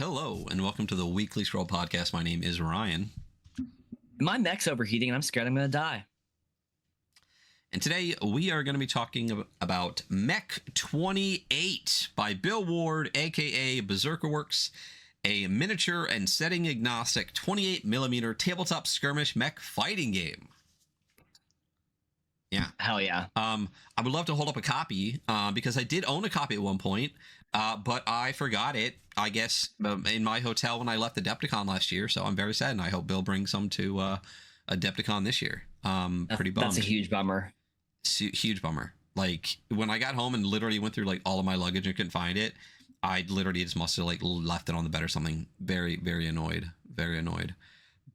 Hello, and welcome to the Weekly Scroll Podcast. My name is Ryan. My mech's overheating and I'm scared I'm going to die. And today we are going to be talking about MEK28 by Bill Ward, aka BerserkerWorks, a miniature and setting agnostic 28mm tabletop skirmish mech fighting game. Yeah. Hell yeah. I would love to hold up a copy because I did own a copy at one point, but I forgot it, I guess, in my hotel when I left Adepticon last year. So I'm very sad, and I hope Bill brings some to Adepticon this year. Pretty bummed. That's a huge bummer. Huge bummer. Like, when I got home and literally went through like all of my luggage and couldn't find it, I literally just must have like left it on the bed or something. Very, very annoyed. Very annoyed.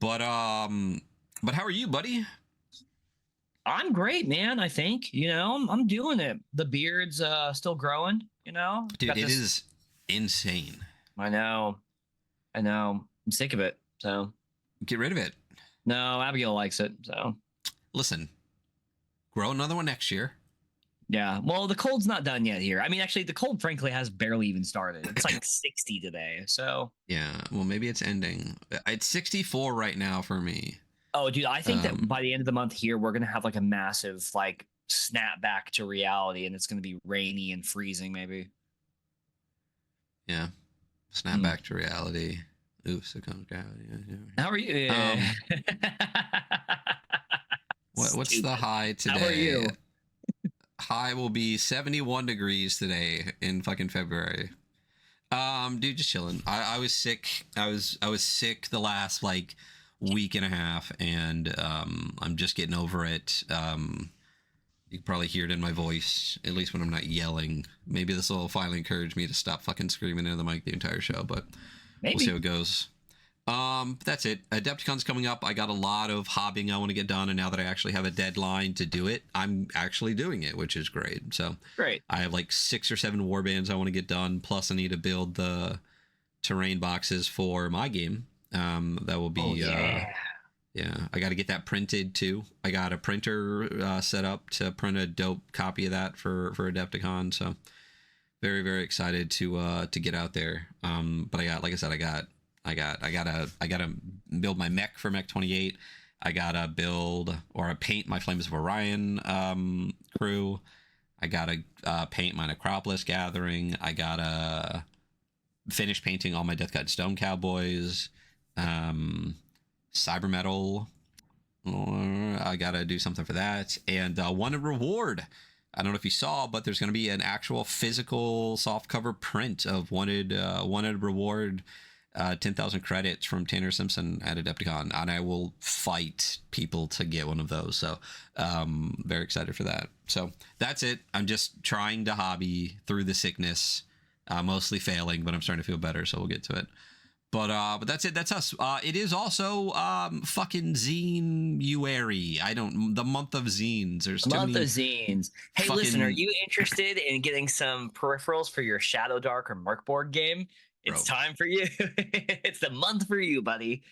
But how are you, buddy? I'm great, man. I think, I'm doing it. The beard's still growing, Dude, it is insane. I know. I'm sick of it. So get rid of it. No, Abigail likes it. So listen, grow another one next year. Yeah. Well, the cold's not done yet here. I mean, actually, the cold, frankly, has barely even started. It's like 60 today. So yeah. Well, maybe it's ending. It's 64 right now for me. Oh, dude, I think that by the end of the month here, we're going to have like a massive like snap back to reality, and it's going to be rainy and freezing maybe. Yeah. Snap back to reality. Oops, so comes gravity. How are you? What's the high today? How are you? High will be 71 degrees today in fucking February. Dude, just chilling. I was sick. I was sick the last like week and a half, and I'm just getting over it. You can probably hear it in my voice, at least when I'm not yelling. Maybe this will finally encourage me to stop fucking screaming into the mic the entire show, but maybe. We'll see how it goes. That's it. Adepticon's coming up. I got a lot of hobbying I want to get done, and now that I actually have a deadline to do it, I'm actually doing it, which is great. So great. I have like 6 or 7 warbands I want to get done, plus I need to build the terrain boxes for my game. That will be yeah, I got to get that printed too. I got a printer set up to print a dope copy of that for Adepticon. So very, very excited to get out there. But I got, like I said, I gotta build my mech for MEK28. I gotta build or paint my Flames of Orion crew. I gotta paint my Necropolis Gathering. I gotta finish painting all my Death God Stone Cowboys. Cyber Metal. I gotta do something for that. And Wanted Reward. I don't know if you saw, but there's going to be an actual physical softcover print of Wanted Reward, 10,000 credits from Tanner Simpson at Adepticon, and I will fight people to get one of those. So very excited for that. So that's it. I'm just trying to hobby through the sickness, mostly failing, but I'm starting to feel better, so we'll get to it. But that's it. That's us. It is also fucking Zineuary. The month of zines. There's too many of zines. Hey, listen, are you interested in getting some peripherals for your Shadow Dark or Merkborg game? It's time for you. It's the month for you, buddy.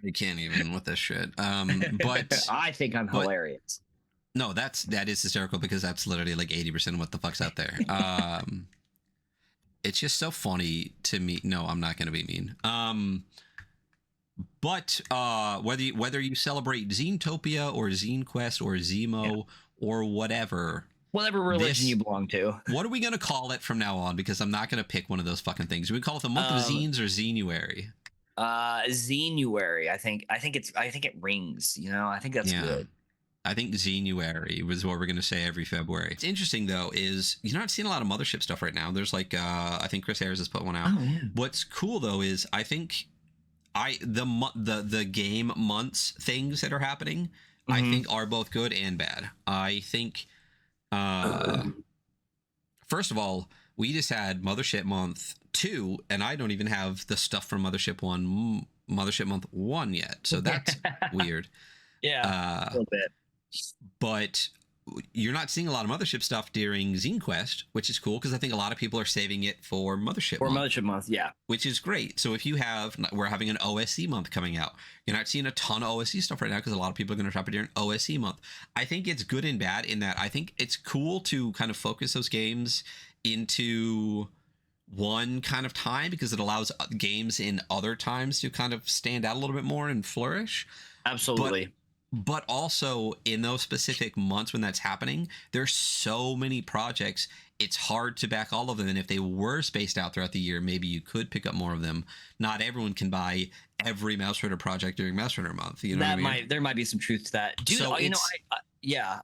You can't even with this shit. But I think I'm hilarious. No, that is hysterical because that's literally like 80% of what the fuck's out there. It's just so funny to me. No, I'm not going to be mean. But whether you celebrate Zinetopia or ZineQuest or Zemo or whatever religion you belong to. What are we going to call it from now on? Because I'm not going to pick one of those fucking things. We call it the month of zines or Zineuary. Zineuary. I think it rings. I think that's good. I think Zineuary was what we're going to say every February. It's interesting, though, is you're not seeing a lot of Mothership stuff right now. There's like, I think Chris Ayers has put one out. Oh, yeah. What's cool, though, is I think the game months things that are happening, I think are both good and bad. I think, first of all, we just had Mothership Month 2, and I don't even have the stuff from Mothership Month 1 yet. So that's weird. Yeah, a little bit. But you're not seeing a lot of Mothership stuff during ZineQuest, which is cool because I think a lot of people are saving it for Mothership Month. Mothership Month, yeah. Which is great. So if we're having an OSC month coming out. You're not seeing a ton of OSC stuff right now because a lot of people are going to shop it during OSC month. I think it's good and bad in that I think it's cool to kind of focus those games into one kind of time because it allows games in other times to kind of stand out a little bit more and flourish. Absolutely. But also in those specific months when that's happening, there's so many projects, it's hard to back all of them. And if they were spaced out throughout the year, maybe you could pick up more of them. Not everyone can buy every Mouse Rider project during Mouse Rider month. You know what I mean? There might be some truth to that. Dude, So yeah,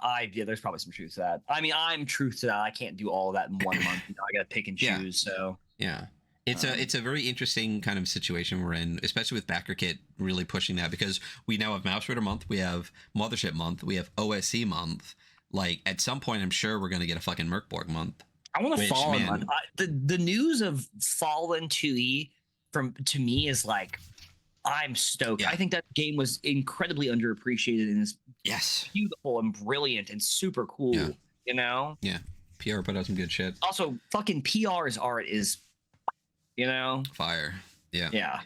there's probably some truth to that. I mean, I'm truth to that. I can't do all of that in 1 month. You know, I got to pick and choose. So yeah. It's a very interesting kind of situation we're in, especially with BackerKit really pushing that, because we now have Mouse Rider month, we have Mothership month, we have OSC month. Like at some point, I'm sure we're gonna get a fucking Merkborg month. I want to Fallen month. The news of Fallen 2E to me is like, I'm stoked. Yeah. I think that game was incredibly underappreciated and is beautiful and brilliant and super cool. Yeah. You know? Yeah. PR put out some good shit. Also, fucking PR's art is, you know, fire. Yeah. Yeah.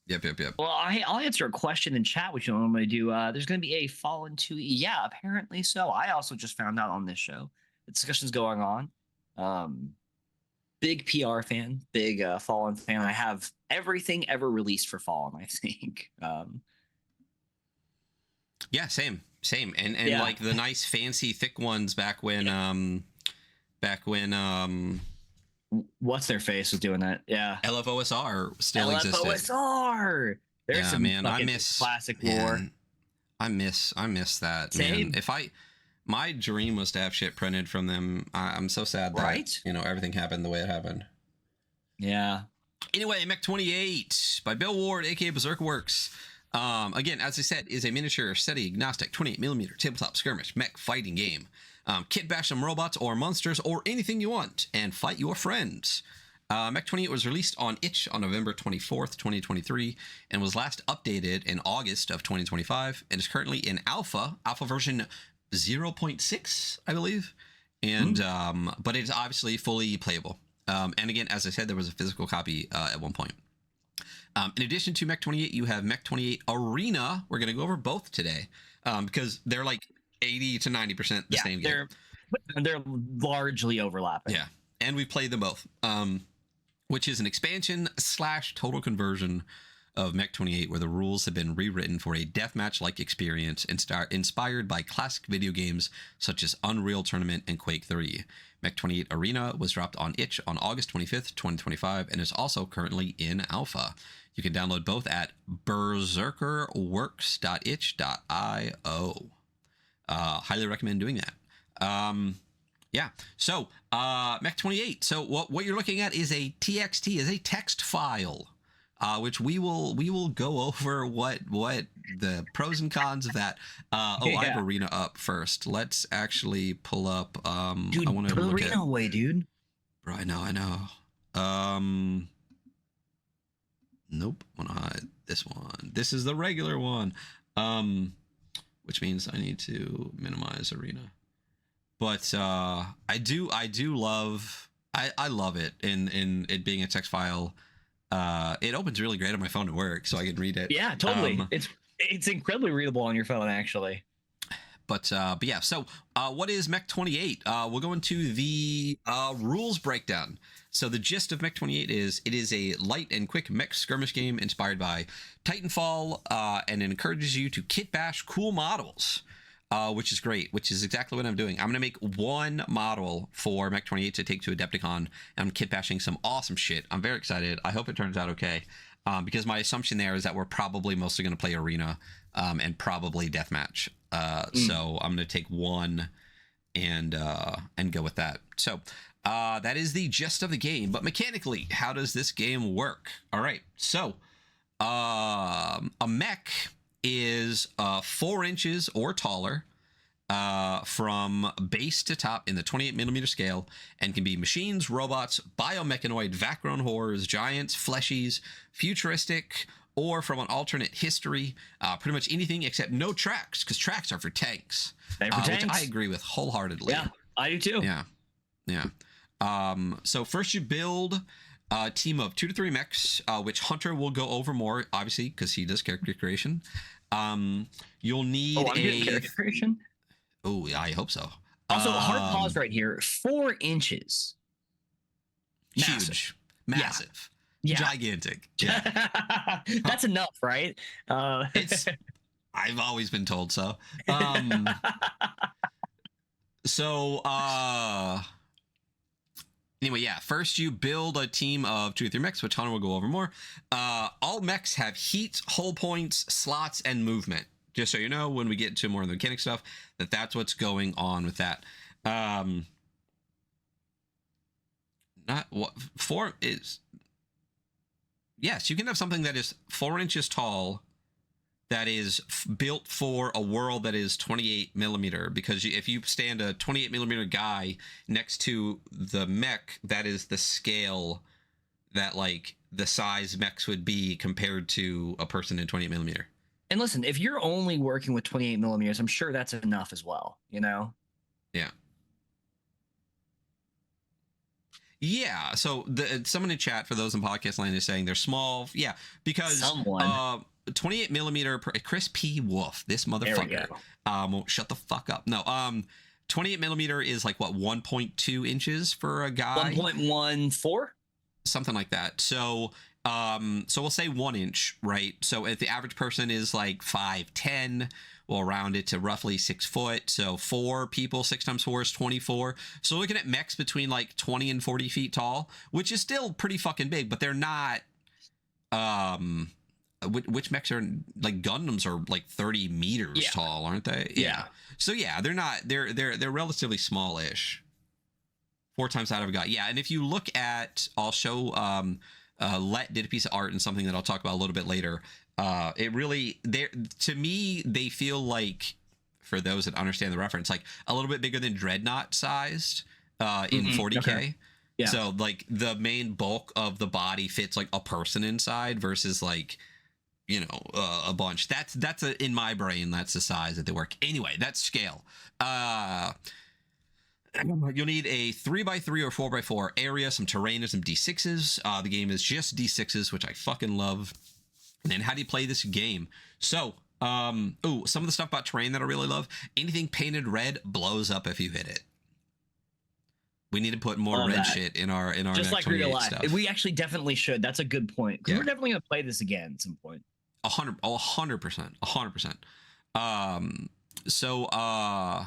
Yep. Well, I'll answer a question in chat, which you know what I'm going to do. There's going to be a Fallen 2E. Yeah, apparently so. I also just found out on this show. The discussion's going on. Big PR fan, big Fallen fan. I have everything ever released for Fallen, I think. Yeah, same. And like the nice fancy thick ones back when what's their face was doing that? Yeah. LFOSR still existed. LFOSR. There's some man, I miss classic lore. I miss that. Same. Man. My dream was to have shit printed from them. I'm so sad that everything happened the way it happened. Yeah. Anyway, MEK28 by Bill Ward, aka BerserkerWorks. Again, as I said, is a miniature, steady, agnostic, 28mm tabletop skirmish mech fighting game. Kitbash some robots or monsters or anything you want and fight your friends. MEK28 was released on itch on November 24th, 2023, and was last updated in August of 2025, and is currently in alpha version 0.6, I believe, and but it's obviously fully playable. And again, as I said, there was a physical copy at one point. In addition to MEK28, you have MEK28 Arena. We're going to go over both today because they're like 80 to 90% the same game. They're largely overlapping. Yeah, and we played them both, which is an expansion / total conversion of MEK28, where the rules have been rewritten for a deathmatch-like experience inspired by classic video games such as Unreal Tournament and Quake 3. MEK28 Arena was dropped on itch on August 25th, 2025, and is also currently in alpha. You can download both at berserkerworks.itch.io. Highly recommend doing that. Yeah, so MEK28. So what you're looking at is a TXT, is a text file, which we will go over what the pros and cons of that. I have Arena up first. Let's actually pull up. Dude, I want to put look Arena at. away, dude. Bro, I know. Nope. I want to hide this one. This is the regular one. Which means I need to minimize Arena. But I do love. I love it in it being a text file. It opens really great on my phone at work, so I can read it. Yeah, totally. It's incredibly readable on your phone, actually. But yeah, so what is MEK28? We'll go into the rules breakdown. So the gist of MEK28 is it is a light and quick mech skirmish game inspired by Titanfall, and it encourages you to kitbash cool models, which is great, which is exactly what I'm doing. I'm going to make one model for MEK28 to take to Adepticon, and I'm kitbashing some awesome shit. I'm very excited. I hope it turns out okay, because my assumption there is that we're probably mostly going to play Arena and probably Deathmatch. So I'm going to take one and go with that. So that is the gist of the game. But mechanically, how does this game work? All right, so a mech is 4 inches or taller from base to top in the 28mm scale, and can be machines, robots, biomechanoid, vat-grown horrors, giants, fleshies, futuristic, or from an alternate history. Pretty much anything except no tracks, because tracks are for tanks, which I agree with wholeheartedly. Yeah, I do too. Yeah. So first you build a team of 2 to 3 mechs, which Hunter will go over more, obviously, because he does character creation. You'll need character creation. Oh, yeah, I hope so. Also, hard pause right here. 4 inches. Huge. massive, gigantic. Yeah. That's enough, right? It's. I've always been told so. So, anyway, yeah. First, you build a team of 2 or 3 mechs, which Hunter will go over more. All mechs have heat, hull points, slots, and movement. Just so you know, when we get to more of the mechanic stuff, that's what's going on with that. Not what 4 is. Yes, you can have something that is 4 inches tall, that is built for a world that is 28 millimeter, because if you stand a 28 millimeter guy next to the mech, that is the scale that like the size mechs would be compared to a person in 28 millimeter. And listen, if you're only working with 28 millimeters, I'm sure that's enough as well, you know? Yeah. Yeah, so someone in chat, for those in podcast land, is saying they're small. Yeah, because 28 millimeter, Chris P. Wolf, this motherfucker, won't shut the fuck up. No, 28 millimeter is like what, 1.2 inches for a guy? 1.14? Something like that. So, so we'll say 1 inch, right? So if the average person is like 5'10", we'll round it to roughly 6 foot. So 4 people, 6 times 4 is 24. So looking at mechs between like 20 and 40 feet tall, which is still pretty fucking big, but they're not, which mechs are like Gundams are like 30 meters tall, aren't they? Yeah. So yeah, they're not, they're relatively smallish. 4 times out of a guy. Yeah. And if you look at, I'll show, Let did a piece of art and something that I'll talk about a little bit later. It really, to me, they feel like, for those that understand the reference, like a little bit bigger than Dreadnought sized in 40K. Okay. Yeah. So like the main bulk of the body fits like a person inside versus like, you know, a bunch. That's in my brain, that's the size that they work. Anyway, that's scale. You'll need a 3x3 or 4x4 area, some terrain, and some D6s. The game is just D6s, which I fucking love. And then how do you play this game? So, some of the stuff about terrain that I really love. Anything painted red blows up if you hit it. We need to put more red shit in our just like real life stuff. We actually definitely should. That's a good point, because we're definitely gonna play this again at some point. 100%.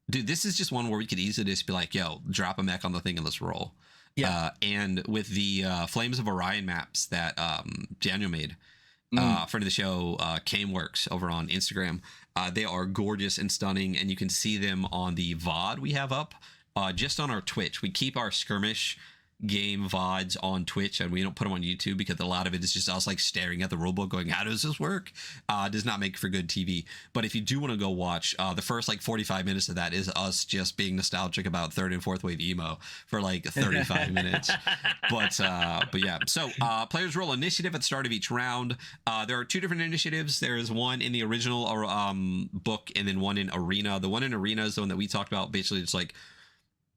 Dude, this is just one where we could easily just be like, yo, drop a mech on the thing and let's roll. Yeah. And with the Flames of Orion maps that Daniel made, friend of the show, Kameworks over on Instagram, they are gorgeous and stunning, and you can see them on the VOD we have up just on our Twitch. We keep our Skirmish game VODs on Twitch, and we don't put them on YouTube because a lot of it is just us like staring at the rulebook going, how does this work? Does not make for good TV. But if you do want to go watch, the first like 45 minutes of that is us just being nostalgic about 3rd and 4th wave emo for like 35 minutes. But yeah, so players roll initiative at the start of each round. There are 2 different initiatives. There is one in the original book, and then one in Arena. The one in Arena is the one that we talked about. Basically, it's like,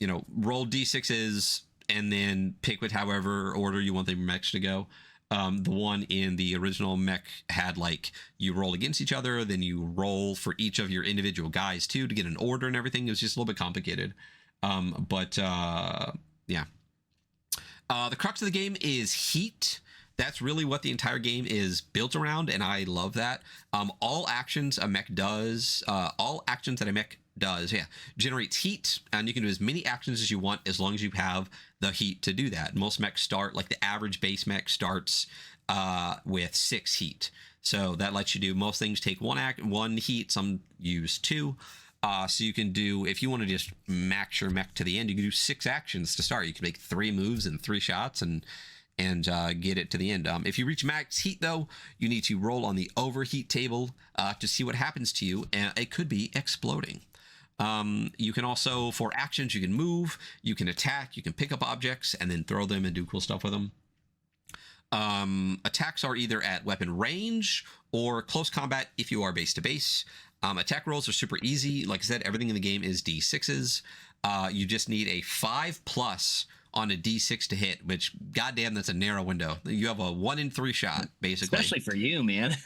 you know, roll D6s and then pick with however order you want the mechs to go. The one in the original Mech had like, you roll against each other, then you roll for each of your individual guys too to get an order and everything. It was just a little bit complicated. Yeah. The crux of the game is heat. That's really what the entire game is built around, and I love that. All actions a mech does, generates heat, and you can do as many actions as you want as long as you have the heat to do that. Most mechs start, like the average base mech starts with 6 heat. So that lets you do, most things take 1 heat, some use 2. So you can do, if you want to just max your mech to the end, you can do 6 actions to start. You can make 3 moves and 3 shots and get it to the end. If you reach max heat, though, you need to roll on the overheat table to see what happens to you, and it could be exploding. You can also, for actions, you can move, you can attack, you can pick up objects and then throw them and do cool stuff with them. Attacks are either at weapon range or close combat if you are base to base. Attack rolls are super easy. Like I said, everything in the game is D6s. You just need a 5+ on a D6 to hit, which, goddamn, that's a narrow window. You have a 1 in 3 shot, basically. Especially for you, man.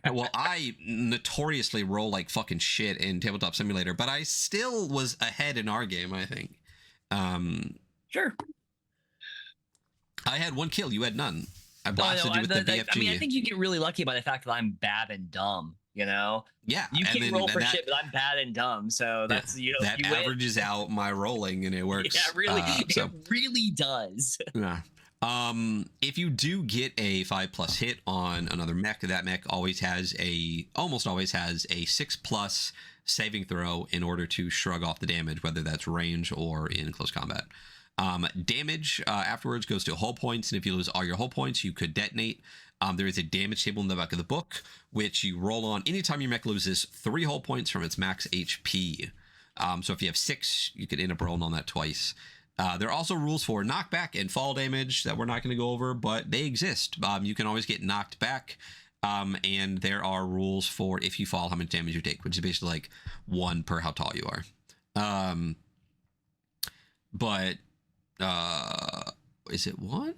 Well, I notoriously roll like fucking shit in Tabletop Simulator, but I still was ahead in our game, I think. Sure. I had 1 kill. You had none. I No, blasted you with the BFG. I mean, I think you get really lucky by the fact that I'm bad and dumb. You know. Yeah, You and can roll for shit, but I'm bad and dumb. So that's that you averages out my rolling, and it works. Yeah, really, it really does. Yeah. If you do get a 5+ hit on another mech, that mech almost always has a 6+ saving throw in order to shrug off the damage, whether that's range or in close combat. Damage afterwards goes to hull points, and if you lose all your hull points, you could detonate. There is a damage table in the back of the book, which you roll on anytime your mech loses 3 hull points from its max HP. So if you have 6, you could end up rolling on that twice. There are also rules for knockback and fall damage that we're not going to go over, but they exist. You can always get knocked back, and there are rules for if you fall, how much damage you take, which is basically like 1 per how tall you are. But is it 1?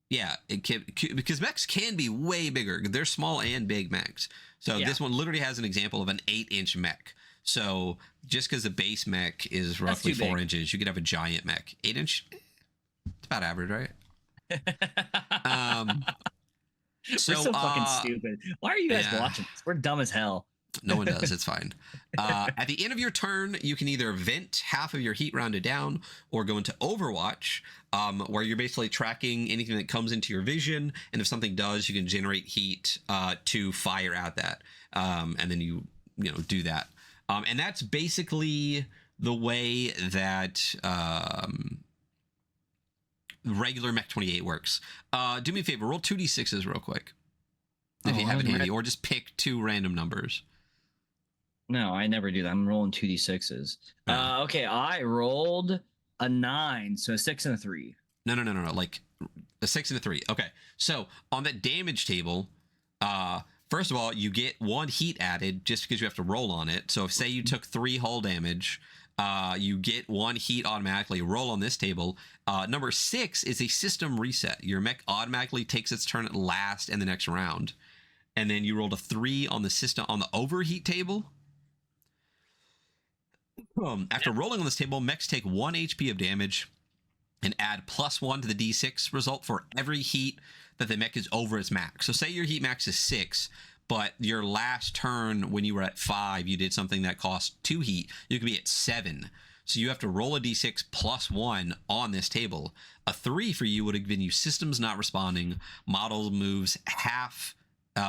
Yeah, it can, because mechs can be way bigger. They're small and big mechs. So this one literally has an example of an 8-inch mech. So just because the base mech is roughly 4 inches, you could have a giant mech. 8-inch, it's about average, right? We're so fucking stupid. Why are you guys watching this? We're dumb as hell. No one does. It's fine. At the end of your turn, you can either vent half of your heat rounded down or go into Overwatch, where you're basically tracking anything that comes into your vision. And if something does, you can generate heat to fire at that. And then you do that. And that's basically the way that regular MEK28 works. Do me a favor, roll 2d6s real quick. If you have it handy, or just pick 2 random numbers. No, I never do that. I'm rolling 2d6s. Okay, I rolled a 9, so a 6 and a 3. No. Like a 6 and a 3. Okay, so on that damage table, first of all, you get 1 heat added just because you have to roll on it. So if, say, you took 3 hull damage, you get 1 heat automatically. Roll on this table. Number 6 is a system reset. Your mech automatically takes its turn at last in the next round. And then you rolled a 3 on the system on the overheat table. After rolling on this table, mechs take 1 HP of damage and add +1 to the D6 result for every heat that the mech is over its max. So say your heat max is 6, but your last turn when you were at 5, you did something that cost 2 heat. You could be at 7. So you have to roll a D6 +1 on this table. A 3 for you would have given you systems not responding, model moves half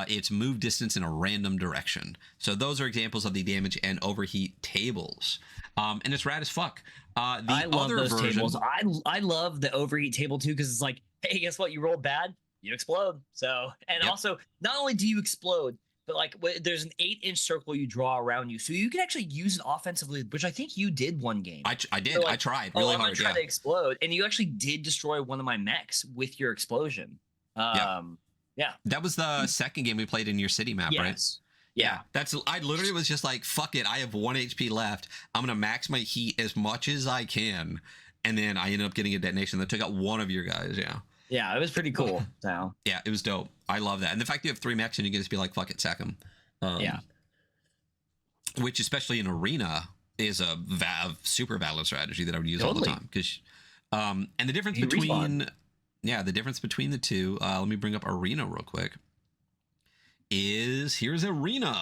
its move distance in a random direction. So those are examples of the damage and overheat tables. And it's rad as fuck. I love those tables. I love the overheat table too, because it's like, hey, guess what? You roll bad, you explode. So, and also, not only do you explode, but like there's an 8-inch circle you draw around you, so you can actually use it offensively, which I think you did one game. I did. So like, I tried really hard. I'm gonna try to explode, and you actually did destroy one of my mechs with your explosion. Yeah. That was the second game we played in your city map, right? Yeah. I literally was just like, fuck it. I have 1 HP left. I'm going to max my heat as much as I can. And then I ended up getting a detonation that took out one of your guys. Yeah. Yeah. It was pretty cool. So. Yeah. It was dope. I love that. And the fact you have 3 mechs and you can just be like, fuck it, sack them. Which, especially in Arena, is a super valid strategy that I would use all the time. Because, and the difference between... Yeah, the difference between the two, let me bring up Arena real quick, here's Arena.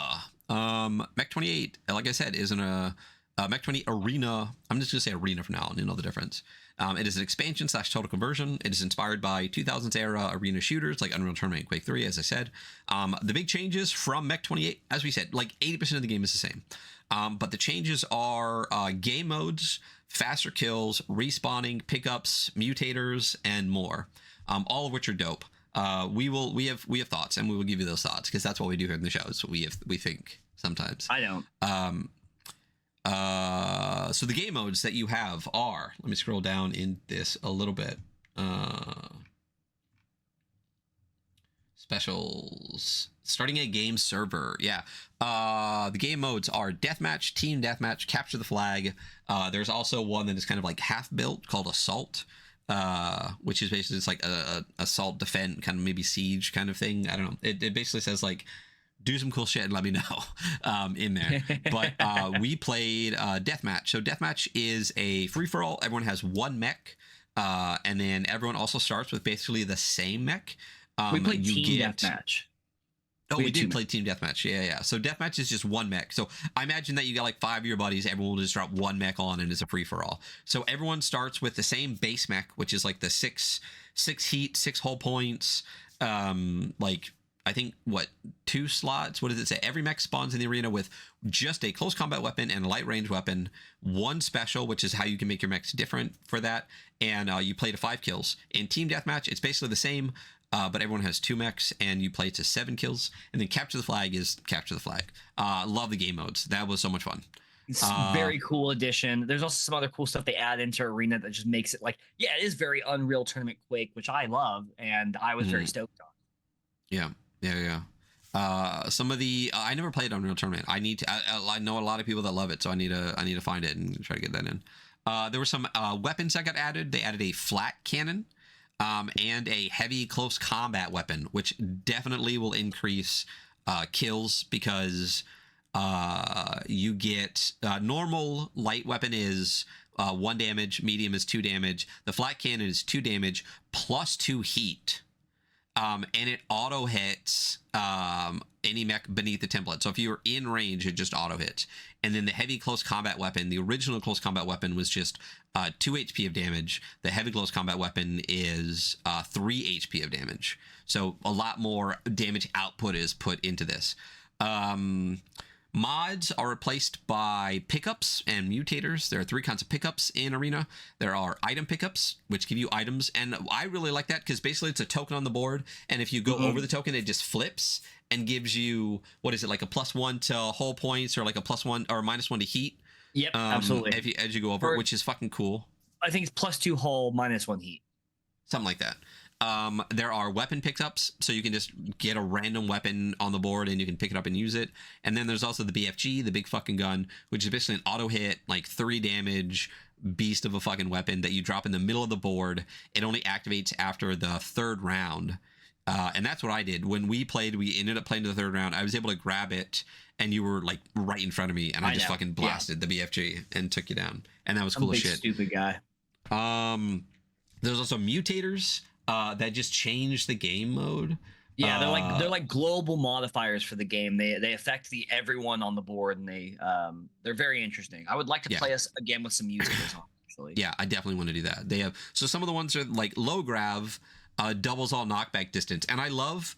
MEK28, like I said, isn't a MEK28 Arena. I'm just going to say Arena for now, and you know the difference. It is an expansion / total conversion. It is inspired by 2000s era arena shooters like Unreal Tournament and Quake 3, as I said. The big changes from MEK28, as we said, like 80% of the game is the same. But the changes are game modes, faster kills, respawning, pickups, mutators, and more. All of which are dope. We have thoughts, and we will give you those thoughts because that's what we do here in the show. It's what we think sometimes. I don't. So the game modes that you have are, let me scroll down in this a little bit. Specials. Starting a game server. Yeah. The game modes are deathmatch, team deathmatch, capture the flag. There's also one that is kind of like half built called assault, which is basically just like a assault, defend, kind of maybe siege kind of thing. I don't know. It basically says like, do some cool shit and let me know in there. But we played deathmatch. So deathmatch is a free-for-all. Everyone has 1 mech. And then everyone also starts with basically the same mech. We played team deathmatch. Oh, we did play team deathmatch. Yeah. So deathmatch is just one mech. So I imagine that you got like 5 of your buddies. Everyone will just drop one mech on, and it's a free for all. So everyone starts with the same base mech, which is like the six heat, 6 hull points. Like I think 2 slots. What does it say? Every mech spawns in the arena with just a close combat weapon and a light range weapon. 1 special, which is how you can make your mechs different for that. And you play to 5 kills. In team deathmatch, it's basically the same. But everyone has 2 mechs, and you play to 7 kills. And then capture the flag is capture the flag. Love the game modes. That was so much fun. It's very cool addition. There's also some other cool stuff they add into Arena that just makes it like, yeah, it is very Unreal Tournament Quake, which I love, and I was very stoked on. Yeah. Some of the I never played Unreal Tournament. I need to. I know a lot of people that love it, so I need to find it and try to get that in. There were some weapons that got added. They added a flat cannon. And a heavy close combat weapon, which definitely will increase kills because you get normal light weapon is 1 damage, medium is 2 damage, the flat cannon is 2 damage plus 2 heat. And it auto hits any mech beneath the template. So if you're in range, it just auto hits. And then the heavy close combat weapon, the original close combat weapon was just 2 HP of damage. The heavy close combat weapon is 3 HP of damage. So a lot more damage output is put into this. Mods are replaced by pickups and mutators. There are 3 kinds of pickups in Arena. There are item pickups, which give you items. And I really like that because basically it's a token on the board. And if you go over the token, it just flips and gives you, what is it, like a +1 to hull points or like a +1 or -1 to heat. Yep, absolutely. As you go over, which is fucking cool. I think it's +2 hull, -1 heat. Something like that. There are weapon pickups, so you can just get a random weapon on the board and you can pick it up and use it. And then there's also the BFG, the big fucking gun, which is basically an auto hit, like 3 damage beast of a fucking weapon that you drop in the middle of the board. It only activates after the 3rd round. And that's what I did. When we played, we ended up playing to the 3rd round. I was able to grab it, and you were like right in front of me, and I just fucking blasted the BFG and took you down. And that was cool as shit. Stupid guy. There's also mutators that just change the game mode. Yeah, they're like global modifiers for the game. They affect everyone on the board, and they're very interesting. I would like to play us again with some mutators on, actually. Yeah, I definitely want to do that. They have some of the ones are like low grav, doubles all knockback distance, and I love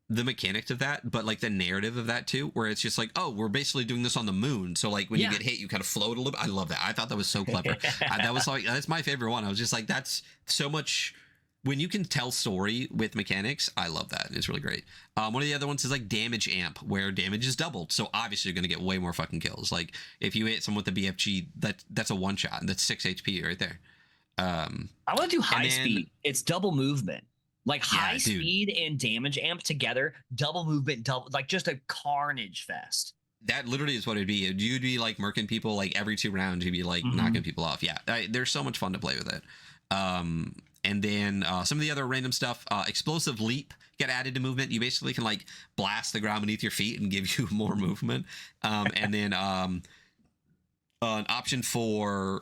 the mechanics of that, but like the narrative of that too, where it's just like, oh, we're basically doing this on the moon, so like when you get hit, you kind of float a little bit. I love that. I thought that was so clever. That was like, that's my favorite one. I was just like, that's so much. When you can tell story with mechanics, I love that. It's really great. One of the other ones is like damage amp, where damage is doubled. So obviously you're going to get way more fucking kills. Like if you hit someone with the BFG, that's a 1 shot, and that's 6 HP right there. I want to do high speed. It's double movement. Like high speed and damage amp together, double movement, like just a carnage fest. That literally is what it'd be. You'd be like murking people like every 2 rounds. You'd be like knocking people off. Yeah, there's so much fun to play with it. And then some of the other random stuff, explosive leap get added to movement. You basically can like blast the ground beneath your feet and give you more movement. And then an option for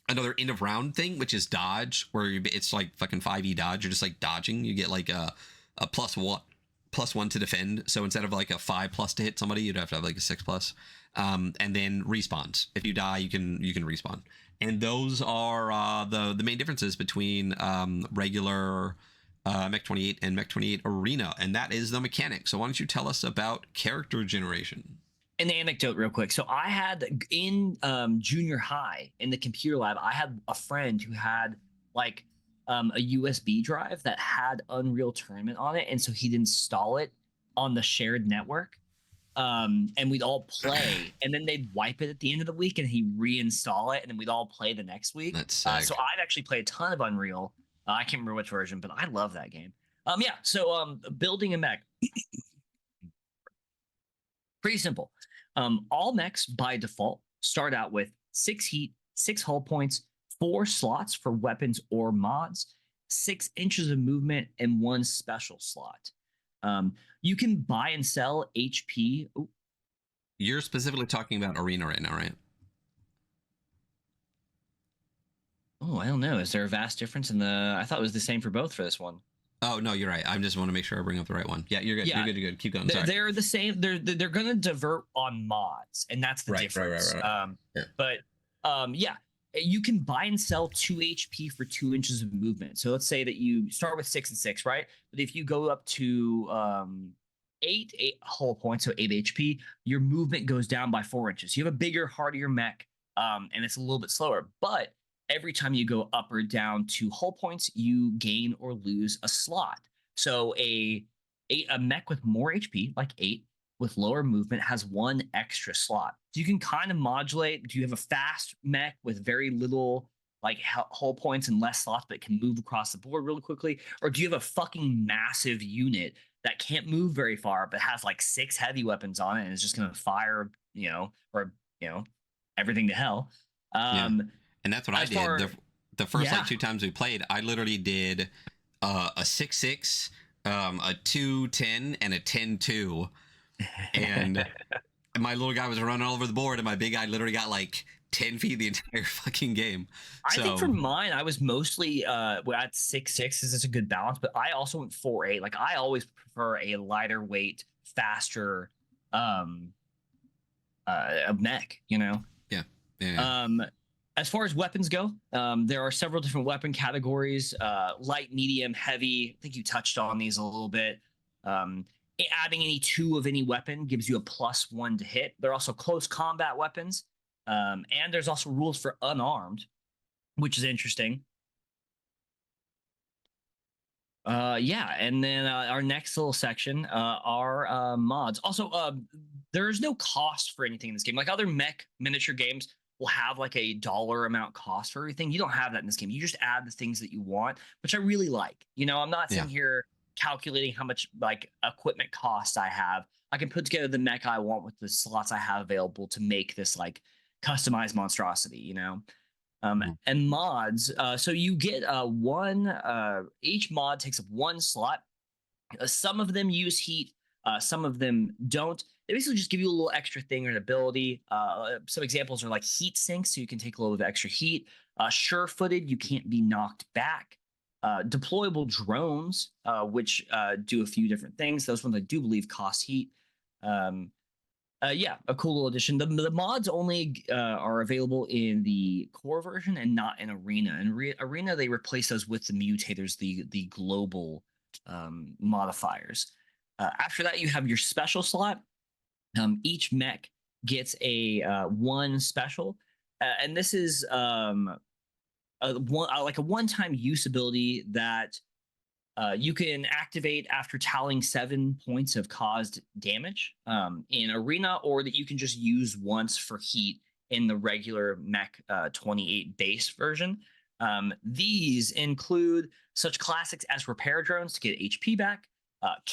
another end of round thing, which is dodge, where it's like fucking 5e dodge. You're just like dodging. You get like a +1 to defend. So instead of like a 5+ to hit somebody, you'd have to have like a 6+. And then respawns. If you die, you can respawn. And those are the main differences between regular MEK28 and MEK28 Arena, and that is the mechanic. So why don't you tell us about character generation? An anecdote real quick. So I had in junior high in the computer lab, I had a friend who had like a USB drive that had Unreal Tournament on it, and so he'd install it on the shared network. And we'd all play, and then they'd wipe it at the end of the week, and he'd reinstall it, and then we'd all play the next week. That's sick. So I've actually played a ton of Unreal. I can't remember which version, but I love that game. So building a mech, pretty simple. All mechs by default start out with 6 heat, 6 hull points, 4 slots for weapons or mods, 6 inches of movement, and 1 special slot. You can buy and sell HP. Ooh. You're specifically talking about Arena right now, right? Oh, I don't know. Is there a vast difference in the? I thought it was the same for both for this one. Oh no, you're right. I just want to make sure I bring up the right one. Yeah, you're good. Yeah, You're good. You're good. Keep going. Sorry. they're the same. They're gonna divert on mods, and that's the difference. Yeah. But yeah, you can buy and sell 2 HP for 2 inches of movement. So let's say that you start with 6 and 6, right? But if you go up to eight hull points, so 8 HP, your movement goes down by 4 inches. You have a bigger, hardier mech, and it's a little bit slower. But every time you go up or down 2 hull points, you gain or lose a slot. So a mech with more HP, like 8, with lower movement, has 1 extra slot. So you can kind of modulate. Do you have a fast mech with very little like hull points and less slots, but can move across the board really quickly? Or do you have a fucking massive unit that can't move very far, but has like 6 heavy weapons on it and is just going to fire, or everything to hell? Yeah. And that's what I did. The first like 2 times we played, I literally did a 6-6, a 2-10, and a 10-2. And my little guy was running all over the board, and my big guy literally got like 10 feet the entire fucking game. I think for mine, I was mostly at 6-6 is a good balance, but I also went 4-8. Like I always prefer a lighter weight, faster a mech, Yeah. As far as weapons go, there are several different weapon categories: light, medium, heavy. I think you touched on these a little bit. Adding any 2 of any weapon gives you a +1 to hit. There are also close combat weapons, and there's also rules for unarmed, which is interesting. Yeah, and then our next little section are mods. Also, there's no cost for anything in this game. Like other mech miniature games will have like a dollar amount cost for everything. You don't have that in this game. You just add the things that you want, which I really like. I'm not sitting here calculating how much like equipment costs I have. I can put together the mech I want with the slots I have available to make this like customized monstrosity, and mods. So you get each mod takes up 1 slot. Some of them use heat, some of them don't. They basically just give you a little extra thing or an ability. Some examples are like heat sinks, so you can take a little bit of extra heat. Sure-footed, you can't be knocked back. Deployable drones, which do a few different things. Those ones I do believe cost heat. Yeah, a cool little addition. The mods only are available in the core version and not in Arena. In Arena, they replace those with the mutators, the global modifiers. After that, you have your special slot. Each mech gets a 1 special, and this is like a one-time use ability that you can activate after tallying 7 points of caused damage in Arena, or that you can just use once for heat in the regular MEK28 base version. These include such classics as repair drones to get HP back,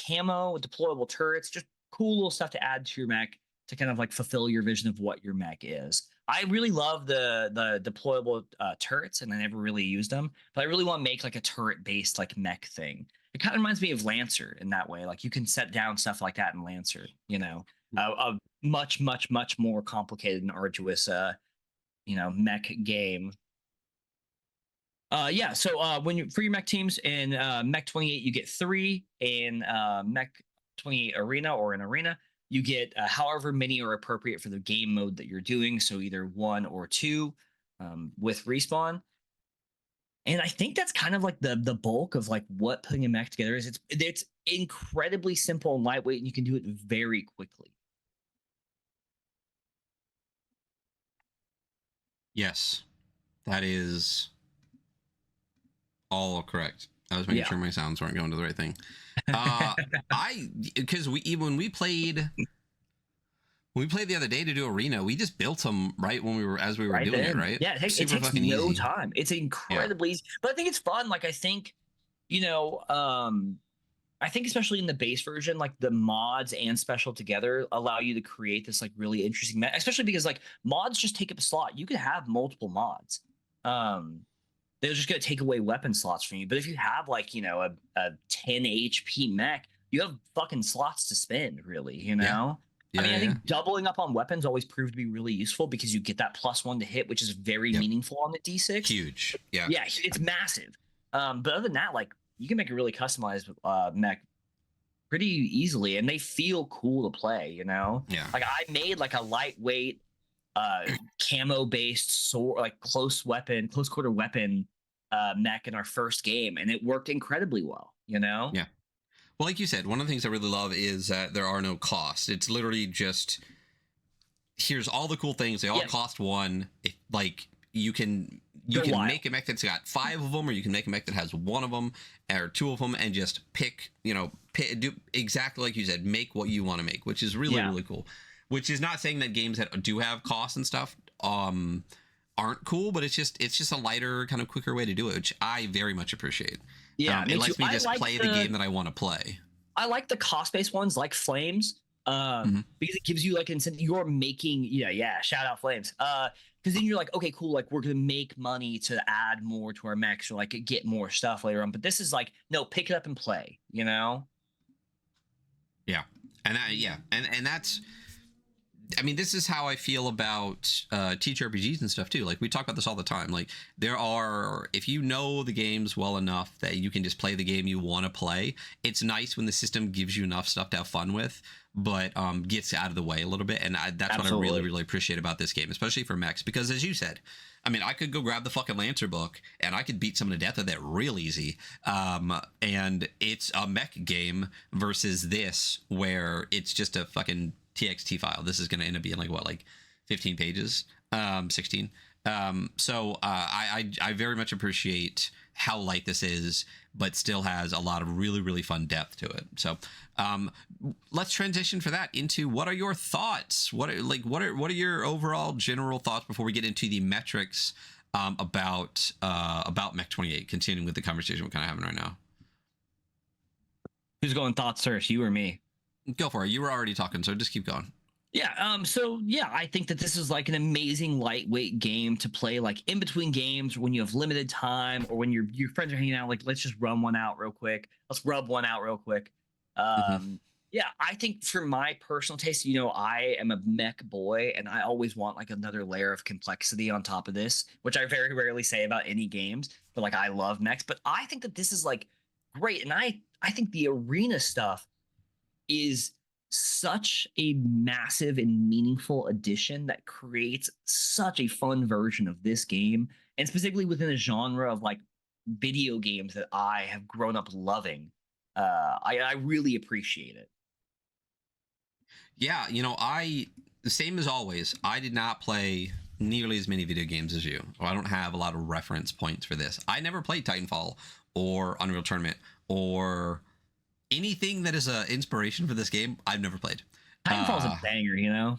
camo, deployable turrets, just cool little stuff to add to your mech to kind of like fulfill your vision of what your mech is. I really love the deployable turrets, and I never really used them, but I really want to make like a turret-based like mech thing. It kind of reminds me of Lancer in that way. Like you can set down stuff like that in Lancer, a much, much, much more complicated and arduous, mech game. Yeah, so for your mech teams in MEK28, you get 3. In MEK28 Arena or in Arena, you get however many are appropriate for the game mode that you're doing. So either 1 or 2 with respawn. And I think that's kind of like the bulk of like what putting a mech together is. It's incredibly simple and lightweight, and you can do it very quickly. Yes, that is all correct. I was making sure my sounds weren't going to the right thing. Because when we played the other day to do Arena, we just built them right when we were doing it, right? Yeah, it takes no time. It's incredibly easy, but I think it's fun. Like I think, I think especially in the base version, like the mods and special together allow you to create this like really interesting mech, especially because like mods just take up a slot. You could have multiple mods. They're just going to take away weapon slots from you. But if you have like, a 10 HP mech, you have fucking slots to spend, really, Yeah. I mean, I think doubling up on weapons always proved to be really useful because you get that +1 to hit, which is very meaningful on the D6. Huge. Yeah. Yeah, it's massive. But other than that, like, you can make a really customized mech pretty easily, and they feel cool to play, you know? Yeah. Like, I made like a lightweight camo-based sword, like close quarter weapon mech in our first game, and it worked incredibly well, you know? Yeah. Well, like you said, one of the things I really love is that there are no costs. It's literally just, here's all the cool things. They all cost 1. Like, you can make a mech that's got 5 of them, or you can make a mech that has 1 of them or 2 of them, and just pick, do exactly like you said, make what you want to make, which is really, really cool. Which is not saying that games that do have costs and stuff aren't cool, but it's just a lighter, kind of quicker way to do it, which I very much appreciate. Yeah, it lets me just play the game that I want to play. I like the cost-based ones like Flames, because it gives you like an incentive. You're making, shout out Flames. Because then you're like, okay, cool, like we're gonna make money to add more to our mechs or like get more stuff later on. But this is like, no, pick it up and play, you know? Yeah, and that's. I mean, this is how I feel about ttrpgs and stuff too. Like, we talk about this all the time. Like, if you know the games well enough that you can just play the game you want to play, it's nice when the system gives you enough stuff to have fun with, but gets out of the way a little bit. And that's what I really, really appreciate about this game, especially for mechs, because as you said, I mean, I could go grab the fucking Lancer book and I could beat someone to death with that real easy. And it's a mech game versus this, where it's just a fucking TXT file. This is going to end up being like 15 pages, 16. So I very much appreciate how light this is, but still has a lot of really, really fun depth to it. So let's transition for that into, what are your thoughts? What are your overall general thoughts before we get into the metrics about MEK28, continuing with the conversation we're kind of having right now? Who's going thoughts first, you or me? Go for it. You were already talking, so just keep going. Yeah. So yeah, I think that this is like an amazing lightweight game to play, like in between games when you have limited time, or when your friends are hanging out. Like, let's just run one out real quick. Let's rub one out real quick. Yeah, I think for my personal taste, I am a mech boy, and I always want like another layer of complexity on top of this, which I very rarely say about any games. But like, I love mechs, but I think that this is like great, and I think the arena stuff is such a massive and meaningful addition that creates such a fun version of this game, and specifically within a genre of like video games that I have grown up loving. I really appreciate it. Yeah, the same as always, I did not play nearly as many video games as you. I don't have a lot of reference points for this. I never played Titanfall or Unreal Tournament or anything that is an inspiration for this game. I've never played. Titanfall's a banger,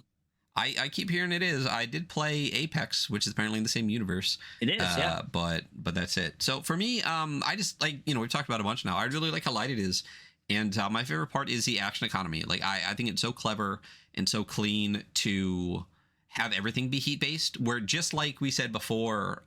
I keep hearing it is. I did play Apex, which is apparently in the same universe. It is, yeah. But that's it. So for me, I just like, we've talked about it a bunch now. I really like how light it is. And my favorite part is the action economy. Like, I think it's so clever and so clean to have everything be heat based, where, just like we said before,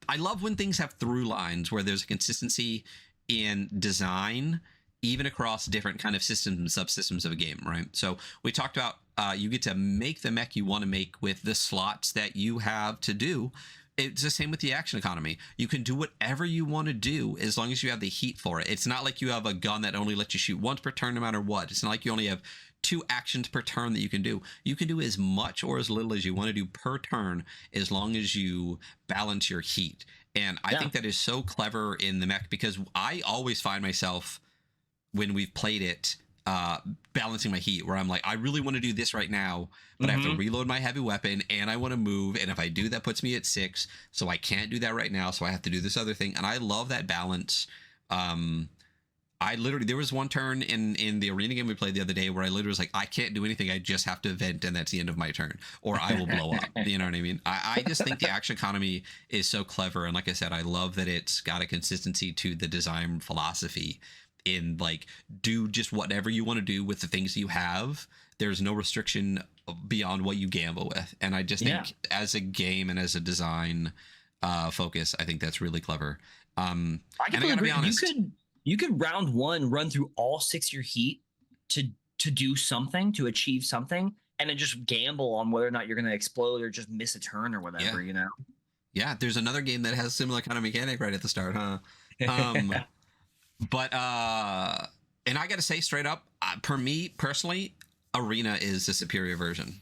I love when things have through lines where there's a consistency in design, even across different kind of systems and subsystems of a game, right? So we talked about you get to make the mech you want to make with the slots that you have to do. It's the same with the action economy. You can do whatever you want to do as long as you have the heat for it. It's not like you have a gun that only lets you shoot once per turn no matter what. It's not like you only have 2 actions per turn that you can do. You can do as much or as little as you want to do per turn, as long as you balance your heat. And I think that is so clever in the mech, because I always find myself, when we've played it, balancing my heat, where I'm like, I really want to do this right now, but I have to reload my heavy weapon and I want to move, and if I do, that puts me at 6, so I can't do that right now, so I have to do this other thing. And I love that balance. There was one turn in the arena game we played the other day where I literally was like, I can't do anything, I just have to vent, and that's the end of my turn, or I will blow up. You know what I mean? I just think the action economy is so clever, and like I said, I love that it's got a consistency to the design philosophy, in like, do just whatever you want to do with the things you have. There's no restriction beyond what you gamble with. And I just think as a game and as a design focus, I think that's really clever. I gotta be honest. You could round 1 run through all 6 of your heat to do something, to achieve something, and then just gamble on whether or not you're going to explode or just miss a turn or whatever, you know? Yeah, there's another game that has similar kind of mechanic right at the start, huh? But and I gotta say straight up, for me personally, Arena is the superior version.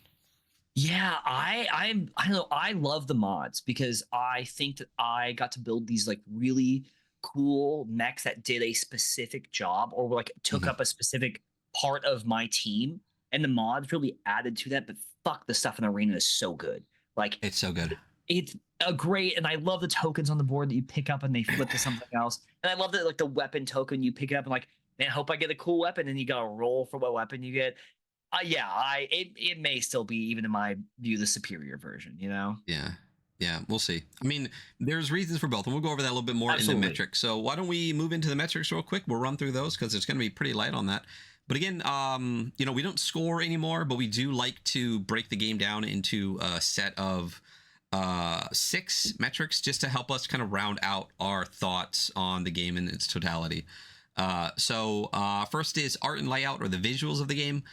Yeah, I don't know. I love the mods because I think that I got to build these like really cool mechs that did a specific job or like took up a specific part of my team, and the mods really added to that. But fuck, the stuff in Arena is so good. Like It's so good. it's a great, and I love the tokens on the board that you pick up and they flip to something else. And I love that like the weapon token you pick up and like, man, I hope I get a cool weapon, and you gotta roll for what weapon you get. It may still be, even in my view, the superior version, you know? Yeah, we'll see. I mean, there's reasons for both, and we'll go over that a little bit more in the metrics. So why don't we move into the metrics real quick? We'll run through those because it's going to be pretty light on that. But again, you know, we don't score anymore, but we do like to break the game down into a set of 6 metrics just to help us kind of round out our thoughts on the game in its totality. So first is art and layout, or the visuals of the game.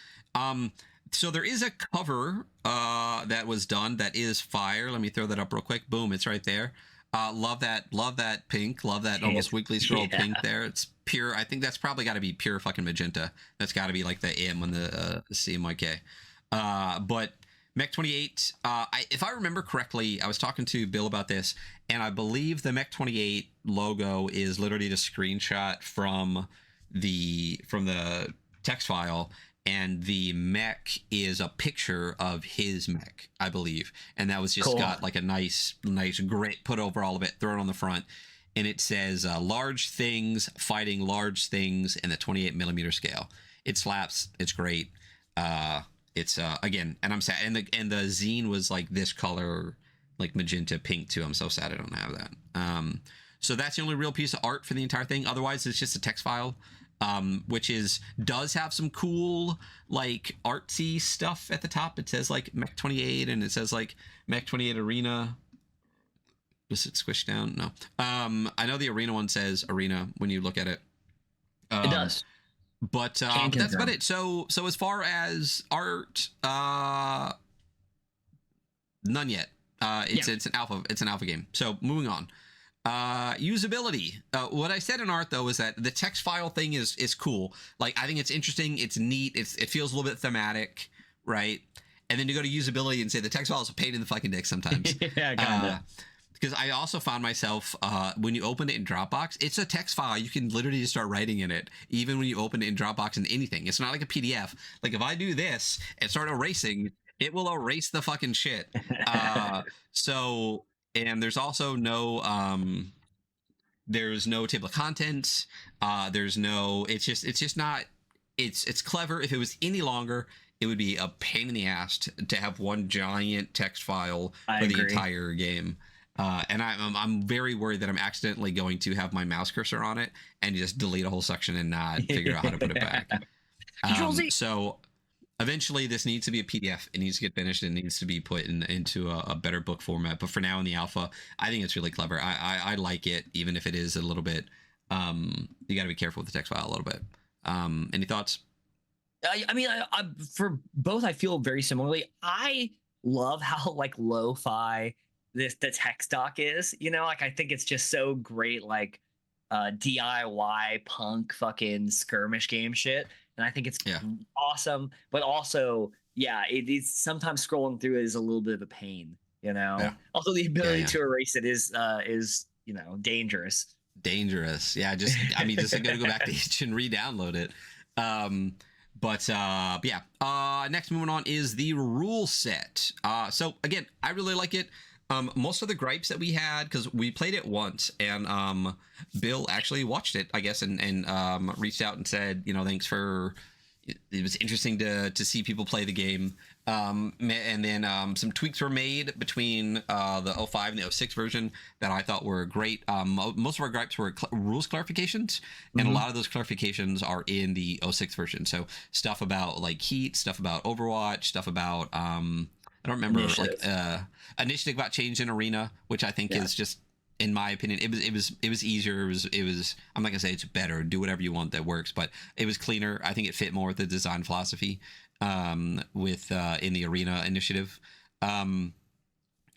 So there is a cover that was done that is fire. Let me throw that up real quick. Boom, it's right there. Love that pink. Love that almost weekly scroll pink there. It's pure. I think that's probably got to be pure fucking magenta. That's got to be like the M on the CMYK. But MEK28, if I remember correctly, I was talking to Bill about this, and I believe the MEK28 logo is literally a screenshot from the text file, and the mech is a picture of his mech, I believe, and that was just got like a nice grit put over all of it, thrown on the front, and it says large things fighting large things in the 28mm scale. It slaps. It's great. It's again, and I'm sad, and the zine was like this color, like magenta pink too. I'm so sad I don't have that. So that's the only real piece of art for the entire thing. Otherwise, it's just a text file. Which does have some cool like artsy stuff at the top. It says like MEK28, and it says like MEK28 Arena. Was it squished down? No. I know the Arena one says Arena when you look at it. It does. But that's about it. So as far as art, none yet. It's an alpha game. So moving on. Usability. What I said in art though is that the text file thing is cool. Like, I think it's interesting, it's neat, it feels a little bit thematic, right? And then you go to usability and say the text file is a pain in the fucking dick sometimes. Yeah, kinda. Because I also found myself when you open it in Dropbox, it's a text file. You can literally just start writing in it, even when you open it in Dropbox and anything. It's not like a PDF. Like if I do this and start erasing, it will erase the fucking shit. And there's also no table of contents. It's just not. It's clever. If it was any longer, it would be a pain in the ass to have one giant text file for the entire game. And I'm very worried that I'm accidentally going to have my mouse cursor on it and just delete a whole section and not figure out how to put it back. So eventually this needs to be a PDF. It needs to get finished. It needs to be put into a better book format. But for now in the alpha, I think it's really clever. I like it, even if it is a little bit, you got to be careful with the text file a little bit. Any thoughts? I mean, for both, I feel very similarly. I love how like lo-fi the text doc is, you know, like I think it's just so great, like DIY punk fucking skirmish game shit, and I think it's awesome. But also, it is sometimes scrolling through it is a little bit of a pain, you know. Also, the ability to erase it is you know, dangerous. Just I mean, just gotta go back to each and re-download it. Next, moving on is the rule set. So again, I really like it. Most of the gripes that we had, because we played it once, and Bill actually watched it, I guess, and reached out and said, you know, thanks for. It was interesting to see people play the game. And then some tweaks were made between the 05 and the 06 version that I thought were great. Most of our gripes were rules clarifications, and a lot of those clarifications are in the 06 version. So stuff about like heat, stuff about Overwatch, stuff about I don't remember initiative about change in arena, which I think is just, in my opinion, it was easier. It was I'm not gonna say it's better. Do whatever you want that works, but it was cleaner. I think it fit more with the design philosophy. with in the arena initiative. Um,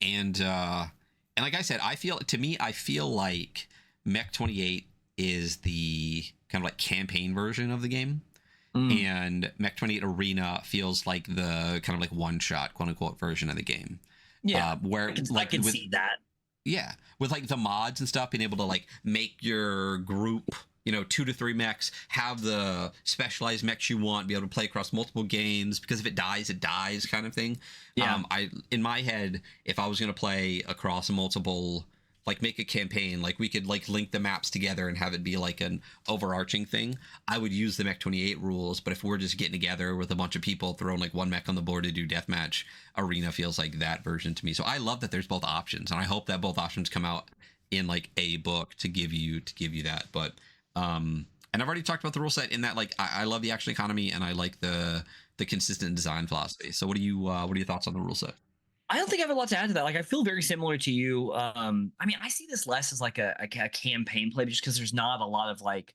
and like I said, I feel like MEK28 is the kind of like campaign version of the game. And MEK28 Arena feels like the kind of like one shot, quote unquote, version of the game. Yeah, where I can see that. Yeah, with like the mods and stuff, being able to like make your group, 2 to 3 mechs, have the specialized mechs you want, be able to play across multiple games, because if it dies kind of thing. Yeah. In my head, if I was going to play across multiple, like make a campaign, like we could like link the maps together and have it be like an overarching thing, I would use the MEK28 rules. But if we're just getting together with a bunch of people throwing like one mech on the board to do deathmatch, Arena feels like that version to me. So I love that there's both options, and I hope that both options come out in like a book to give you that. But and I've already talked about the rule set in that, like, I love the action economy, and I like the consistent design philosophy. So what are your thoughts on the rule set? I don't think I have a lot to add to that. Like, I feel very similar to you. I mean, I see this less as like a campaign play, just because there's not a lot of like,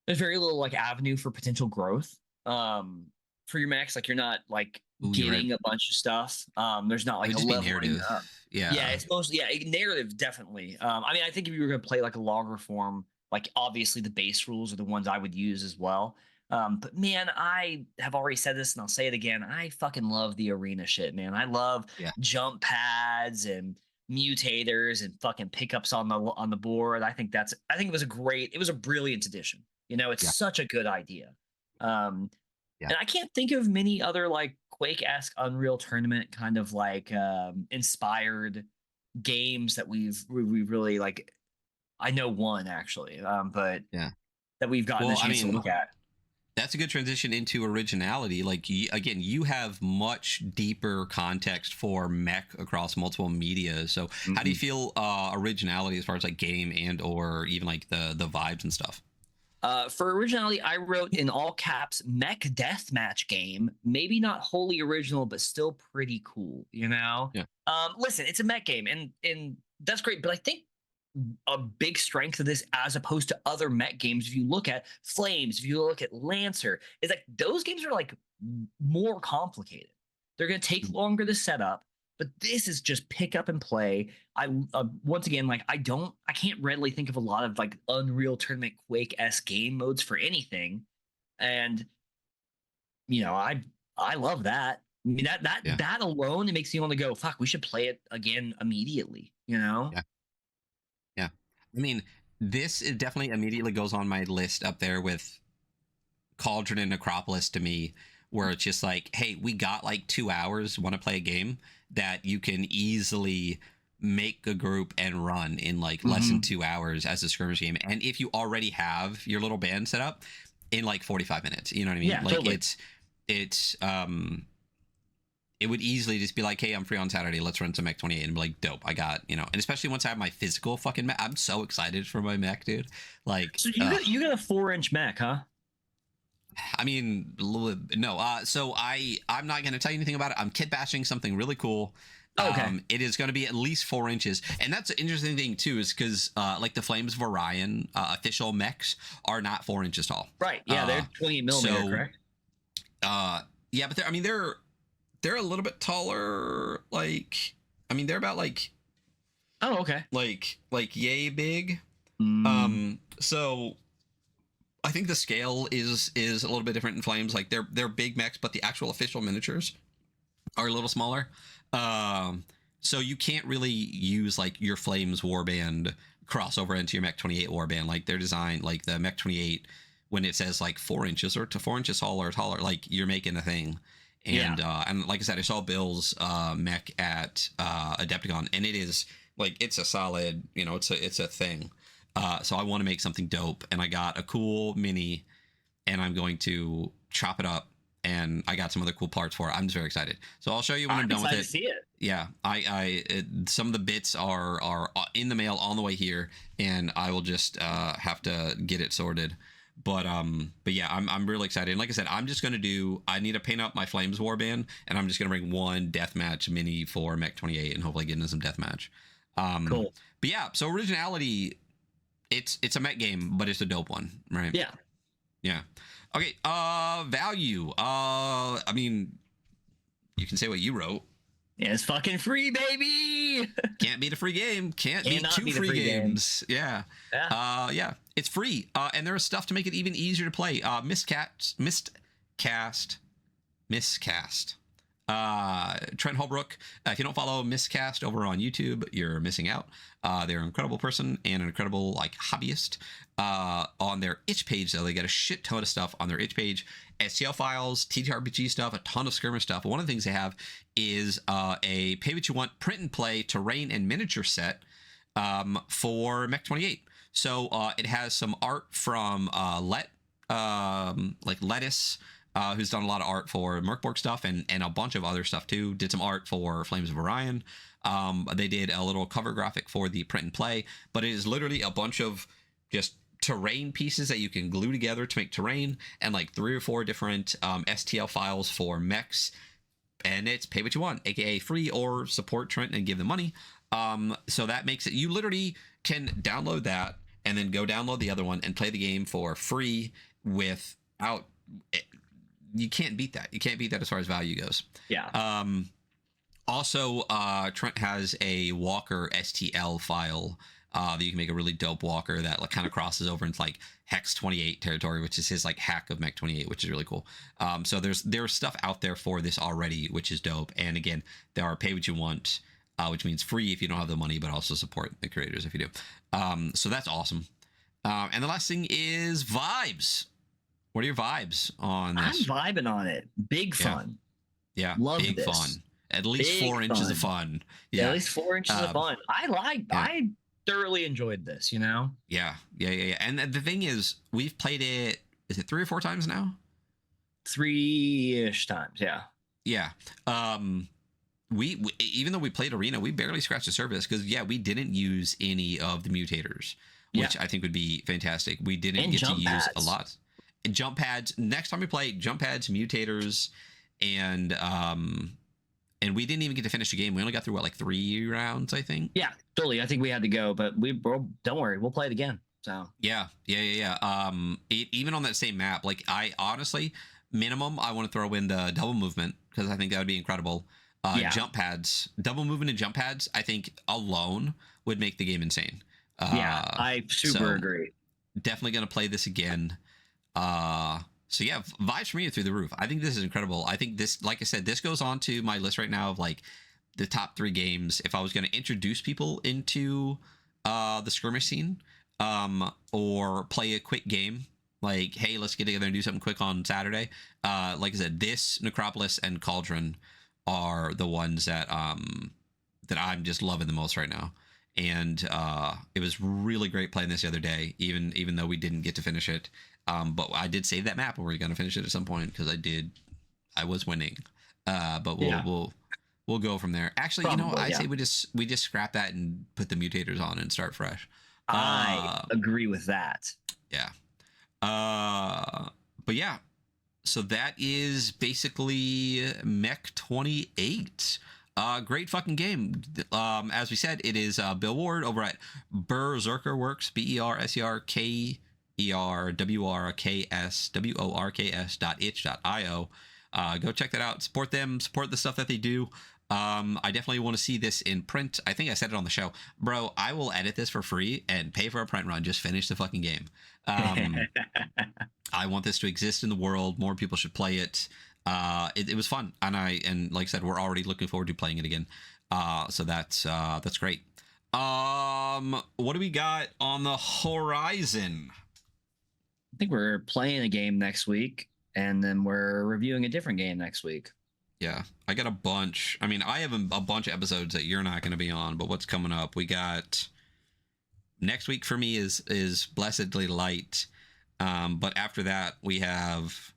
there's very little like avenue for potential growth. For your mechs, like you're not like getting a bunch of stuff. There's not like a leveling up. Yeah, it's mostly narrative definitely. I mean, I think if you were gonna play like a longer form, like obviously the base rules are the ones I would use as well. But man, I have already said this and I'll say it again. I fucking love the arena shit, man. I love jump pads and mutators and fucking pickups on the board. I think it was a brilliant addition. It's such a good idea. And I can't think of many other like Quake-esque Unreal Tournament kind of like inspired games that we really like. I know one actually, but that we've gotten a chance to look at. That's a good transition into originality. Like, again, you have much deeper context for mech across multiple media. So how do you feel originality as far as like game and or even like the vibes and stuff? For originality, I wrote in all caps Mech Deathmatch game. Maybe not wholly original, but still pretty cool, Yeah. Listen, it's a mech game, and that's great. But I think a big strength of this, as opposed to other mech games, if you look at Flames, if you look at Lancer, is like those games are like more complicated. They're going to take longer to set up, but this is just pick up and play. I once again, like I can't readily think of a lot of like Unreal Tournament Quake-esque game modes for anything, and I love that. I mean, that alone, it makes me want to go, fuck, we should play it again immediately. Yeah. I mean, this definitely immediately goes on my list up there with Cauldron and Necropolis to me, where it's just like, hey, we got like 2 hours, want to play a game that you can easily make a group and run in like less than 2 hours as a skirmish game. And if you already have your little band set up, in like 45 minutes, you know what I mean? Yeah, like totally. it's it would easily just be like, hey, I'm free on Saturday, let's run some MEK28, and be like, dope, I got, and especially once I have my physical fucking mech, I'm so excited for my mech, dude. Like, so you got a 4-inch mech, huh? I mean, no. So I'm not going to tell you anything about it. I'm kit bashing something really cool. Okay. It is going to be at least 4 inches, and that's an interesting thing too, is because like the Flames of Orion official mechs are not 4 inches tall. Right. Yeah, they're 28 millimeter, correct? Yeah, but they're a little bit taller. Like, I mean, they're about like, oh, okay, like yay big. So I think the scale is a little bit different in Flames. Like they're big mechs, but the actual official miniatures are a little smaller. So you can't really use like your Flames warband crossover into your MEK28 warband. Like they're designed, like the MEK28, when it says like 4 inches or to 4 inches tall or taller, like you're making a thing. And and like I said, I saw Bill's mech at Adepticon, and it is like, it's a solid, it's a thing. So I want to make something dope, and I got a cool mini, and I'm going to chop it up, and I got some other cool parts for it. I'm just very excited. So I'll show you when I'm done with it. To see it. Yeah, some of the bits are in the mail on the way here, and I will just have to get it sorted. But yeah, I'm really excited. And like I said, I need to paint up my Flames warband, and I'm just gonna bring one deathmatch mini for MEK28 and hopefully get into some deathmatch. Cool. But yeah, so originality, it's a mech game, but it's a dope one, right? Yeah. Yeah. Okay. Value. I mean, you can say what you wrote. Yeah, it's fucking free, baby. Can't beat a free game. Can't beat two free games. Yeah. Yeah. It's free. And there is stuff to make it even easier to play. Miscast. Trent Holbrook. If you don't follow Miscast over on YouTube, you're missing out. They're an incredible person and an incredible like hobbyist. On their itch page, though, they got a shit ton of stuff on their itch page. STL files, ttrpg stuff, a ton of skirmish stuff. One of the things they have is a pay what you want print and play terrain and miniature set for MEK28. So it has some art from Lettuce, who's done a lot of art for Merkborg stuff and a bunch of other stuff too. Did some art for Flames of Orion. They did a little cover graphic for the print and play, but it is literally a bunch of just terrain pieces that you can glue together to make terrain, and like 3 or 4 different STL files for mechs. And it's pay what you want, aka free, or support Trent and give them money. So that makes it, you literally can download that and then go download the other one and play the game for free without. You can't beat that. You can't beat that as far as value goes. Yeah. Also, Trent has a Walker STL file that you can make a really dope Walker that like kind of crosses over into like Hex 28 territory, which is his like hack of Mech 28, which is really cool. So there's stuff out there for this already, which is dope. And again, there are pay what you want, which means free if you don't have the money, but also support the creators if you do. So that's awesome. And the last thing is vibes. What are your vibes on this? I'm vibing on it. Big fun. Yeah. Love big this. Fun. At least Big 4 inches of fun. Yeah. At least 4 inches of fun. I thoroughly enjoyed this, you know? Yeah. And the thing is, we've played it, is it 3 or 4 times now? 3-ish times, yeah. Yeah. We even though we played Arena, we barely scratched the surface because, we didn't use any of the mutators, which I think would be fantastic. We didn't get to use a lot. Jump pads. Next time we play, jump pads, mutators, and we didn't even get to finish the game. We only got through 3 rounds, I think. Yeah, totally. I think we had to go, but don't worry, we'll play it again. So yeah. Even on that same map, like I honestly, minimum, I want to throw in the double movement because I think that would be incredible. Jump pads, double movement and jump pads, I think alone would make the game insane. I super agree. Definitely gonna play this again. So yeah, vibes for me are through the roof. I think this is incredible. I think this, like I said, this goes on to my list right now of like the top 3 games if I was going to introduce people into the skirmish scene, or play a quick game like, hey, let's get together and do something quick on Saturday. Like I said, this, Necropolis, and Cauldron are the ones that that I'm just loving the most right now. And it was really great playing this the other day, even though we didn't get to finish it. But I did save that map, and we're gonna finish it at some point because I was winning. But we'll go from there. Actually, probably, I say we just scrap that and put the mutators on and start fresh. I agree with that. Yeah. But yeah. So that is basically MEK28. Great fucking game. As we said, it is Bill Ward over at BerserkerWorks, BerserkerWorks.itch.io. Go check that out. Support them. Support the stuff that they do. I definitely want to see this in print. I think I said it on the show, bro. I will edit this for free and pay for a print run. Just finish the fucking game. I want this to exist in the world. More people should play it. It was fun, and like I said, we're already looking forward to playing it again. So that's great. What do we got on the horizon? I think we're playing a game next week, and then we're reviewing a different game next week. Yeah, I got a bunch. I mean, I have a bunch of episodes that you're not going to be on, but what's coming up? We got next week for me is blessedly light. But after that, we have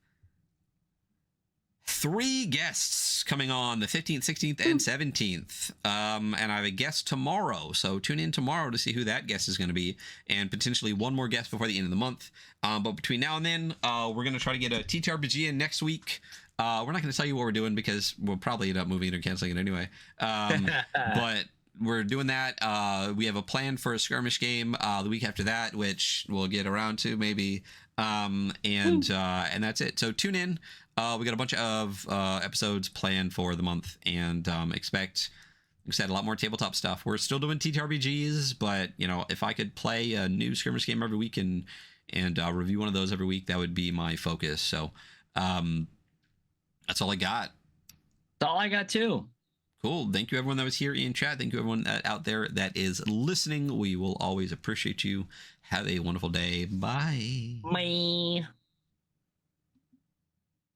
3 guests coming on the 15th, 16th, and 17th. And I have a guest tomorrow. So tune in tomorrow to see who that guest is going to be, and potentially one more guest before the end of the month. But between now and then, we're going to try to get a ttrpg in next week. We're not going to tell you what we're doing because we'll probably end up moving it or canceling it anyway. But we're doing that. We have a plan for a skirmish game the week after that, which we'll get around to maybe. And that's it. So tune in. We got a bunch of episodes planned for the month, and expect, like I said, a lot more tabletop stuff. We're still doing ttrpgs, but you know, if I could play a new skirmish game every week and review one of those every week, that would be my focus. So that's all I got. That's all I got too. Cool. Thank you, everyone that was here in chat. Thank you, everyone out there that is listening. We will always appreciate you. Have a wonderful day. Bye. Bye.